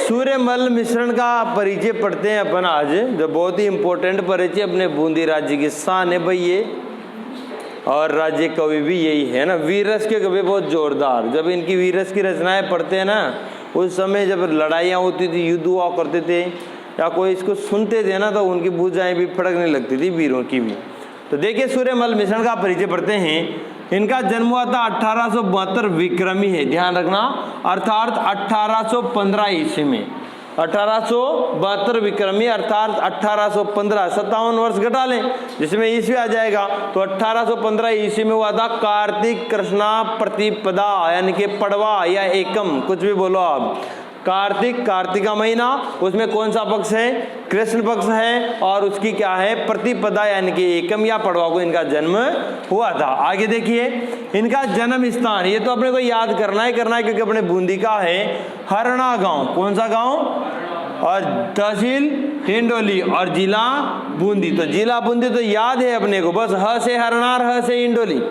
सूर्यमल मिश्रण का परिचय पढ़ते हैं अपन आज, जो बहुत ही इम्पोर्टेंट परिचय अपने बूंदी राज्य की शान है भाई ये। और राज्य कवि भी यही है ना, वीररस के कवि बहुत जोरदार। जब इनकी वीररस की रचनाएं पढ़ते हैं ना, उस समय जब लड़ाइयाँ होती थी, युद्ध हुआ करते थे, या कोई इसको सुनते थे ना, तो उनकी भुजाएं भी फड़कने लगती थी वीरों की भी। तो देखिए सूर्यमल मिश्रण का परिचय पढ़ते हैं। इनका जन्म हुआ था 1872 विक्रमी है, ध्यान रखना, अर्थात 1815 ईस्वी में। 1872 विक्रमी अर्थात 1815, 57 वर्ष घटा लें जिसमें ईस्वी आ जाएगा, तो 1815 ईस्वी में हुआ था कार्तिक कृष्णा प्रतिपदा, यानी कि पड़वा या एकम, कुछ भी बोलो आप। कार्तिक का महीना, उसमें कौन सा पक्ष है? कृष्ण पक्ष है, और उसकी क्या है? प्रतिपदा यानी कि एकम या पड़वा को इनका जन्म हुआ था। आगे देखिए इनका जन्म स्थान, ये तो अपने को याद करना है क्योंकि अपने बूंदी का है हरना गांव। कौन सा गांव? और तहसील हिंडोली और जिला बूंदी। तो जिला बूंदी तो याद है अपने को, बस ह से हरना और ह से हिंडोली।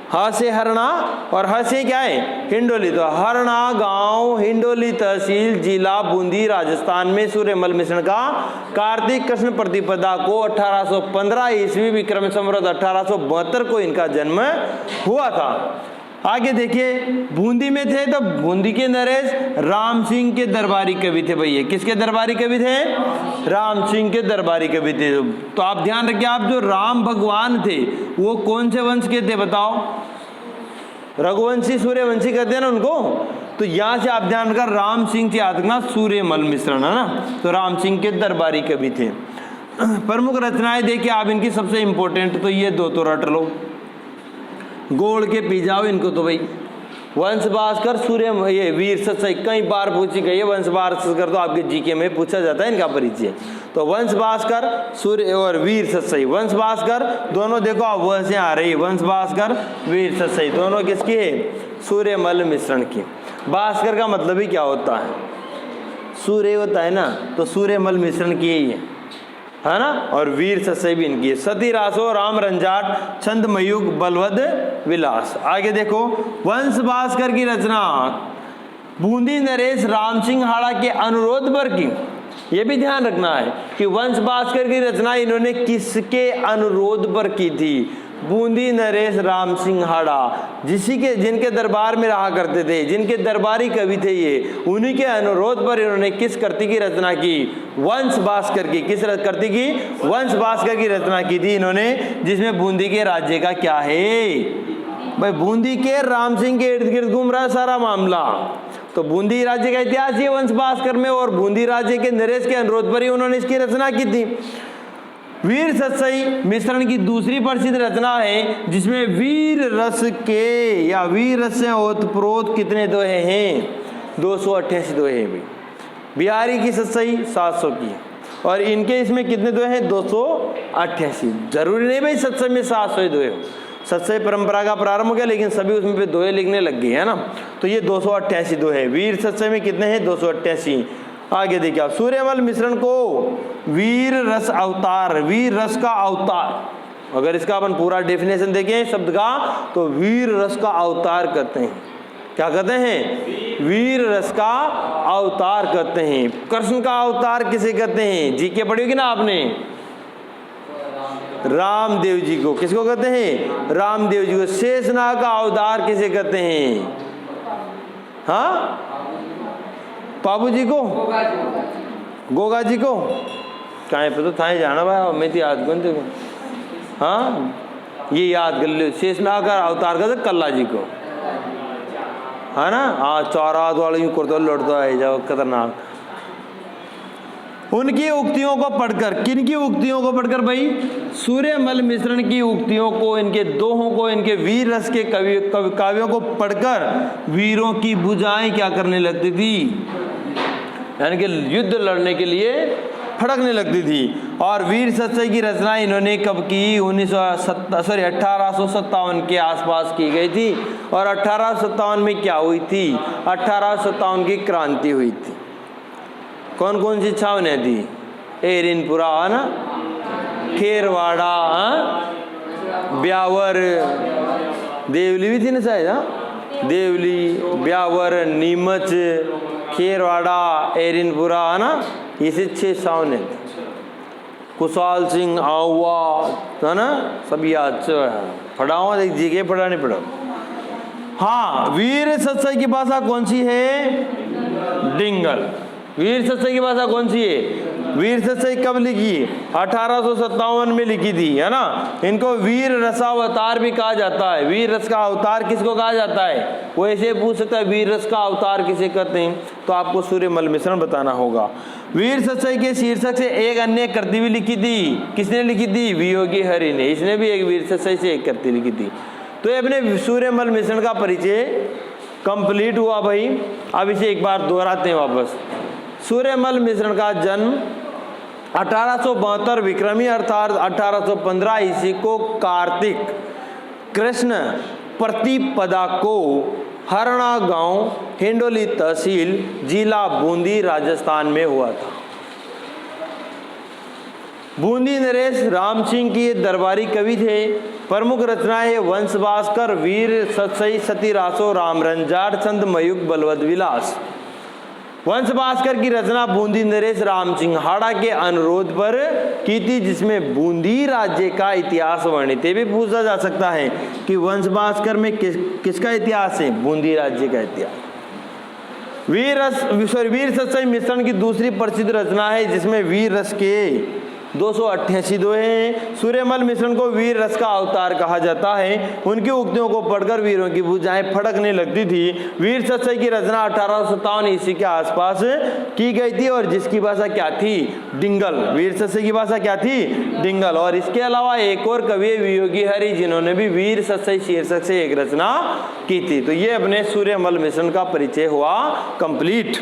ह से हरना और ह से क्या है? हिंडोली। तो हरना गांव, हिंडोली तहसील, जिला बूंदी, राजस्थान में सूर्यमल मिश्रण का कार्तिक कृष्ण प्रतिपदा को 1815 ईस्वी विक्रम संवत 1872 को इनका जन्म हुआ था। आगे देखिए बूंदी में थे तो बूंदी के नरेश राम सिंह के दरबारी कवि थे भैया। किसके दरबारी कवि थे? राम सिंह के दरबारी कवि थे। तो आप ध्यान रखिए, आप जो राम भगवान थे वो कौन से वंश के थे बताओ? रघुवंशी सूर्यवंशी कहते हैं ना उनको। तो यहाँ से आप ध्यान रखना, राम सिंह से याद रखना सूर्यमल मिश्रण, है ना। तो राम सिंह के दरबारी कवि थे। प्रमुख रचनाएं देखिए आप इनकी, सबसे इंपॉर्टेंट तो ये दो तो रट लो, गोल के पी जाओ इनको तो भाई। वंश भास्कर, सूर्य ये वीर सत्सई, कई बार पूछी गई है वंश भास्कर, तो आपके जीके में पूछा जाता है इनका परिचय। तो वंश भास्कर सूर्य और वीर सत्सई, वंश भास्कर दोनों देखो आप वह से आ रही, वंश भास्कर वीर सत्सई दोनों किसकी है? सूर्यमल मिश्रण की। भास्कर का मतलब ही क्या होता है? सूर्य होता है ना, तो सूर्यमल मिश्रण की ही है ना। और वीर सत्सई भी इनकी है। सती रासो राम रंजाट छंद मयूख बलवद विलास। आगे देखो वंश भास्कर की रचना बूंदी नरेश राम सिंह हाड़ा के अनुरोध पर की। ये भी ध्यान रखना है कि वंश भास्कर की रचना इन्होंने किसके अनुरोध पर की थी? बूंदी नरेश राम सिंह हाड़ा, जिनके दरबार में रहा करते थे, जिनके दरबारी कवि थे ये, उन्हीं के अनुरोध पर इन्होंने किस कृति की रचना की? वंश भास्कर की। किस कृति की? वंश भास्कर की रचना की थी इन्होंने, जिसमें बूंदी के राज्य का क्या है भाई? बूंदी के राम सिंह के इर्द गिर्द घूम रहा है सारा मामला। तो बूंदी राज्य का इतिहास ये वंश भास्कर में, और बूंदी राज्य के नरेश के अनुरोध पर ही उन्होंने इसकी रचना की थी। वीर सत्सई मिश्रण की दूसरी प्रसिद्ध रचना है, जिसमें वीर रस के या वीर रस से ओतप्रोत कितने दोहे हैं? 288 दोहे हैं भाई। बिहारी की सत्सई 700 की, और इनके इसमें कितने दोहे हैं? 288। जरूरी नहीं भाई सत्सई में 700 दोहे हो, सत्सई परंपरा का प्रारंभ हो गया लेकिन सभी उसमें पे दोहे लिखने लग गए, है ना। तो ये 288 दोहे। वीर सत्सई में कितने हैं? 288। आगे देखिए आप, सूर्यमल मिश्रण को वीर रस अवतार, वीर रस का अवतार, अगर इसका अपन पूरा डेफिनेशन देखें शब्द का, तो वीर रस का अवतार कहते हैं। क्या कहते हैं? वीर रस का अवतार कहते हैं। कृष्ण का अवतार किसे कहते हैं? जीके पढ़ी होगी ना आपने, रामदेव जी को। किसको कहते हैं? रामदेव जी को। शेषनाग का अवतार किसे कहते हैं? हाँ, बाबू जी को, गोगा जी को। कहाँ पे तो थाए जाना भाई, मैं तो याद कौन देखो। हाँ, ये याद कर लो, शेषनाग का अवतार कहते कल्ला जी को, है ना। हाँ, चौरात वाले करता लौटता है जाओ, खतरनाक। उनकी उक्तियों को पढ़कर, किनकी उक्तियों को पढ़कर भाई? सूर्यमल मिश्रण की उक्तियों को, इनके दोहों को, इनके वीर रस के काव्यों को पढ़कर वीरों की भुजाएं क्या करने लगती थी? यानी कि युद्ध लड़ने के लिए फड़कने लगती थी। और वीर सत्सई की रचना इन्होंने कब की? 1857 के आसपास की गई थी। और 1857 में क्या हुई थी? 1857 की क्रांति हुई थी। कौन कौन सी छावनियाँ थी? एरिनपुरा, है ना, खेरवाड़ा, ब्यावर, देवली भी थी ना शायद, देवली, ब्यावर, नीमच, खेरवाड़ा, एरिनपुरा, है ना, ये से 6 सावन। कुशाल सिंह, आहुआ, है ना, सब याद से पढ़ाओ, एक जगह पढ़ा नहीं पढ़ा। हाँ, वीर सत्सई की भाषा कौन सी है? डिंगल। वीर सत्सई की भाषा कौन सी है? वीर सत्सई कब लिखी? 1857 में लिखी थी, है ना। इनको वीर रसावतार भी कहा जाता है। वीर रस का अवतार किसको कहा जाता है? वो ऐसे पूछ सकता है वीर रस का अवतार किसे कहते हैं, तो आपको सूर्यमल मिश्रण बताना होगा। वीर सत्सई के शीर्षक से एक अन्य कृति भी लिखी थी। किसने लिखी थी? वियोगी हरि ने। इसने भी एक वीर सत्सई से एक कृति लिखी थी। तो ये अपने सूर्यमल मिश्रण का परिचय कंप्लीट हुआ भाई। अब इसे एक बार दोहराते हैं वापस। सूर्यमल मिश्रण का जन्म 1872 विक्रमी अर्थात 1815 ईस्वी को कार्तिक कृष्ण प्रतिपदा को हरणा गांव, हिंडोली तहसील, जिला बूंदी, राजस्थान में हुआ था। बूंदी नरेश राम सिंह की दरबारी कवि थे। प्रमुख रचनाएं वंश भास्कर, वीर सत्सई, सती रासो, राम रंजाड़, चंद मयूख, बलवद विलास। वंश भास्कर की रचना बूंदी नरेश राम सिंह हाड़ा के अनुरोध पर की थी, जिसमें बूंदी राज्य का इतिहास वर्णित है। भी पूछा जा सकता है कि वंश भास्कर में किसका इतिहास है? बूंदी राज्य का इतिहास। वीर सत्सई मिश्रण की दूसरी प्रसिद्ध रचना है, जिसमें वीर रस के 288 दोहे हैं। सूर्यमल मिश्रण को वीर रस का अवतार कहा जाता है। उनकी उक्तियों को पढ़कर वीरों की भुजाएं फड़कने लगती थी। वीर सत्सई की रचना 1857 ईस्वी के आसपास की गई थी और जिसकी भाषा क्या थी? डिंगल। वीर सत्सई की भाषा क्या थी? डिंगल। और इसके अलावा एक और कवि वियोगी हरि, जिन्होंने भी वीर सत्सई शीर्षक से एक रचना की थी। तो ये अपने सूर्यमल मिश्रण का परिचय हुआ कंप्लीट।